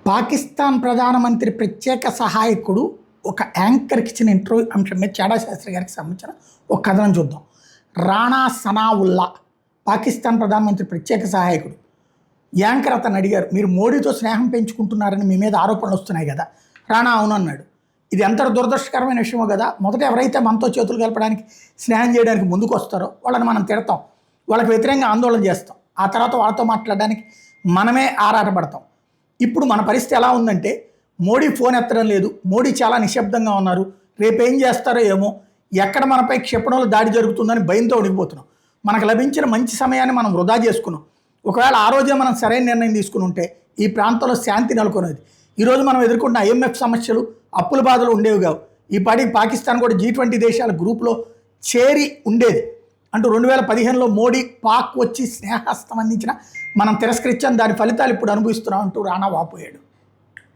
పాకిస్తాన్ ప్రధానమంత్రి ప్రత్యేక సహాయకుడు ఒక యాంకర్కి ఇచ్చిన ఇంటర్వ్యూ అంశం మీద చాడా శాస్త్రి గారికి సంబంధించిన ఒక కథనం చూద్దాం. రాణా సనావుల్లా పాకిస్తాన్ ప్రధానమంత్రి ప్రత్యేక సహాయకుడు యాంకర్ అతను అడిగారు, మీరు మోడీతో స్నేహం పెంచుకుంటున్నారని మీ మీద ఆరోపణలు వస్తున్నాయి కదా. రాణా అవును అన్నాడు. ఇది ఎంత దురదృష్టకరమైన విషయమో కదా. మొదట ఎవరైతే మనతో చేతులు కలపడానికి స్నేహం చేయడానికి ముందుకు వస్తారో వాళ్ళని మనం తిడతాం, వాళ్ళకి వ్యతిరేకంగా ఆందోళన చేస్తాం, ఆ తర్వాత వాళ్ళతో మాట్లాడడానికి మనమే ఆరాటపడతాం. ఇప్పుడు మన పరిస్థితి ఎలా ఉందంటే మోడీ ఫోన్ ఎత్తడం లేదు, మోడీ చాలా నిశ్శబ్దంగా ఉన్నారు, రేపు ఏం చేస్తారో ఏమో, ఎక్కడ మనపై క్షిపణులు దాడి జరుగుతుందని భయంతో ఉడికిపోతున్నాం. మనకు లభించిన మంచి సమయాన్ని మనం వృధా చేసుకున్నాం. ఒకవేళ ఆ రోజే మనం సరైన నిర్ణయం తీసుకుని ఉంటే ఈ ప్రాంతంలో శాంతి నెలకొనేది. ఈరోజు మనం ఎదుర్కొంటున్న ఐఎంఎఫ్ సమస్యలు, అప్పుల బాధలు ఉండేవి కావు. ఈ పాటికి పాకిస్తాన్ కూడా G20 దేశాల గ్రూప్లో చేరి ఉండేది అంటూ 2015లో మోడీ పాక్ వచ్చి స్నేహస్తం అందించిన మనం తిరస్కరించాం, దాని ఫలితాలు ఇప్పుడు అనుభవిస్తున్నాం అంటూ రాణా వాపోయాడు.